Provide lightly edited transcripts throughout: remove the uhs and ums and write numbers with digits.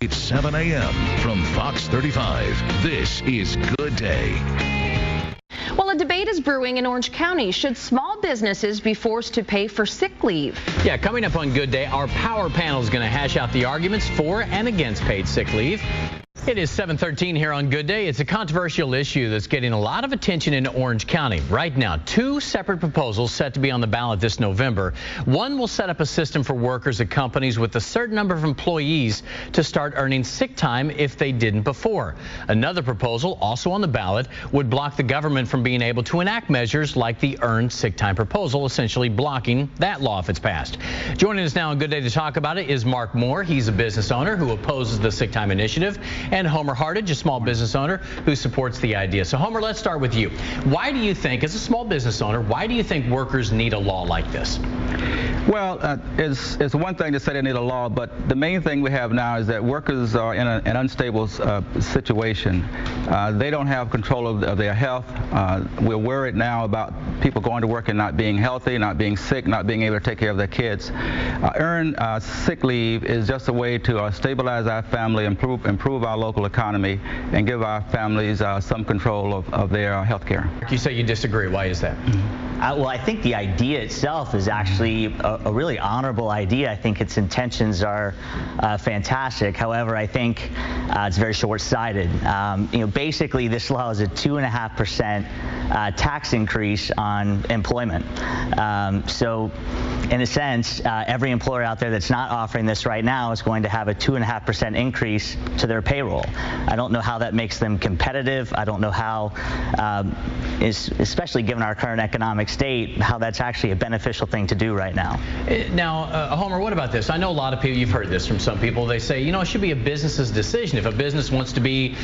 It's 7 a.m. from Fox 35. This is Good Day. Well, a debate is brewing in Orange County. Should small businesses be forced to pay for sick leave? Yeah, coming up on Good Day, our power panel is going to hash out the arguments for and against paid sick leave. It is 7:13 here on Good Day. It's a controversial issue that's getting a lot of attention in Orange County. Right now, two separate proposals set to be on the ballot this November. One will set up a system for workers at companies with a certain number of employees to start earning sick time if they didn't before. Another proposal, also on the ballot, would block the government from being able to enact measures like the earned sick time proposal, essentially blocking that law if it's passed. Joining us now on Good Day to talk about it is Mark Moore. He's a business owner who opposes the sick time initiative, and Homer Hardage, a small business owner who supports the idea. So Homer, let's start with you. Why do you think, as a small business owner, why do you think workers need a law like this? Well, it's one thing to say they need a law, but the main thing we have now is that workers are in an unstable situation. They don't have control of their health. We're worried now about people going to work and not being healthy, not being sick, not being able to take care of their kids. Earned sick leave is just a way to stabilize our family, improve our local economy, and give our families some control of their health care. You say you disagree. Why is that? Well, I think the idea itself is actually a really honorable idea. I think its intentions are fantastic. However, I think it's very short-sighted. Basically, this law is a 2.5% tax increase on employment. So, in a sense, every employer out there that's not offering this right now is going to have a 2.5% increase to their payroll. I don't know how that makes them competitive. I don't know how, especially given our current economic state, how that's actually a beneficial thing to do right now. Now, Homer, what about this? I know a lot of people, you've heard this from some people, they say, it should be a business's decision. If a business wants to be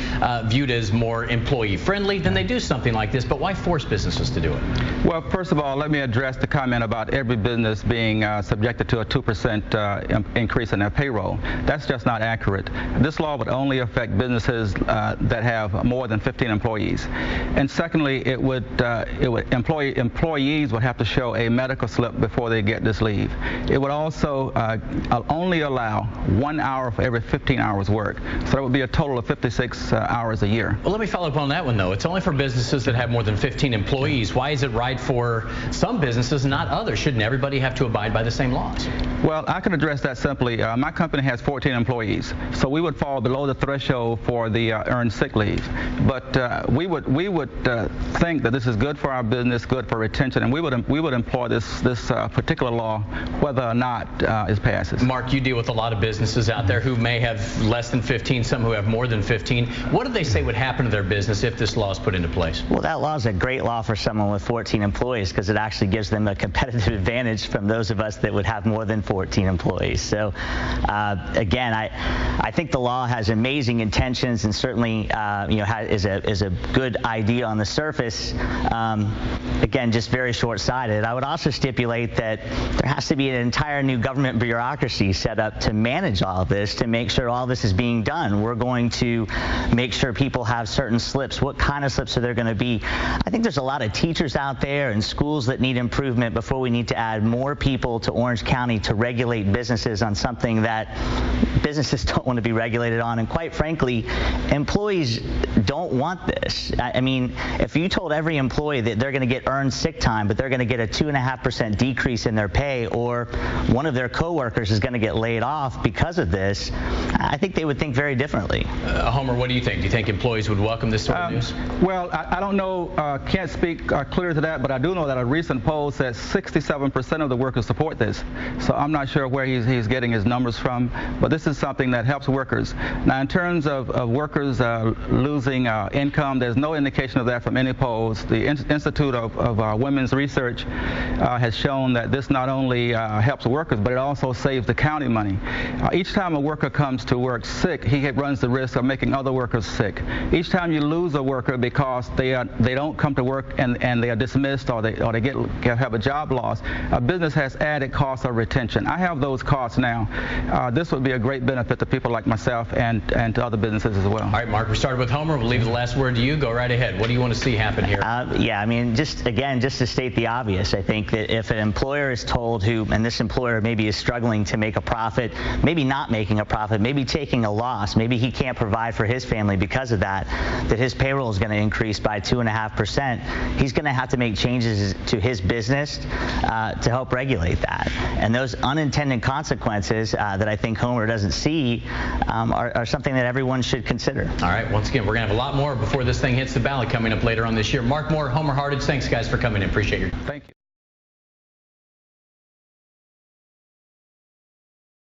viewed as more employee-friendly, then they do something like this. But why force businesses to do it? Well, first of all, let me address the comment about every business being subjected to a 2% increase in their payroll. That's just not accurate. This law would only affect businesses that have more than 15 employees. And secondly, employees would have to show a medical slip before they get this leave. It would also only allow 1 hour for every 15 hours work. So that would be a total of 56 hours a year. Well, let me follow up on that one, though. It's only for businesses that have more than 15 employees. Why is it right for some businesses and not others? Shouldn't everybody have to abide by the same laws? Well, I can address that simply. My company has 14 employees, so we would fall below the threshold for the earned sick leave. But we would think that this is good for our business, good for retention, and we would employ this particular law whether or not it passes. Mark, you deal with a lot of businesses out there who may have less than 15, some who have more than 15. What do they say would happen to their business if this law is put into place? Well, that law is a great law for someone with 14 employees because it actually gives them a competitive advantage from those of us that would have more than 14 employees. So, again, I think the law has amazing intentions and certainly, is a good idea on the surface. Again, just very short-sighted. I would also stipulate that there has to be an entire new government bureaucracy set up to manage all of this, to make sure all this is being done. We're going to make sure people have certain slips. What kind of slips are there going to be? I think there's a lot of teachers out there and schools that need improvement before we need to add more people to Orange County to regulate businesses on something that businesses don't want to be regulated on. And quite frankly, employees don't want this. I mean, if you told every employee that they're going to get earned sick time, but they're going to get a 2.5% decrease in their pay, or one of their coworkers is going to get laid off because of this, I think they would think very differently. Homer, what do you think? Do you think employees would welcome this sort of news? Well, I don't know, can't speak clear to that, but I do know that a recent poll says 67% of the workers support this. So I'm not sure where he's getting his numbers from, but this is something that helps workers. Now, in terms of workers losing income, there's no indication of that from any polls. The Institute of Women's Research has shown that this not only helps workers, but it also saves the county money. Each time a worker comes to work sick, he runs the risk of making other workers sick. Each time you lose a worker because they don't come to work and they are dismissed or they have a job loss, a business has added costs of retention. I have those costs now. This would be a great benefit to people like myself and to other businesses as well. All right, Mark, we started with Homer. We'll leave the last word to you. Go right ahead. What do you want to see happen here? Yeah, I mean, just to state the obvious, I think that if an employer is told and this employer maybe is struggling to make a profit, maybe not making a profit, maybe taking a loss, maybe he can't provide for his family because of that his payroll is going to increase by 2.5%, he's going to have to make changes to his business to help regulate that. And those unintended consequences that I think Homer doesn't see are something that everyone should consider. All right, once again, we're going to have a lot more before this thing hits the ballot coming up later on this year. Mark Moore, Homer Hardage, thanks guys for coming in. Appreciate your time. Thank you.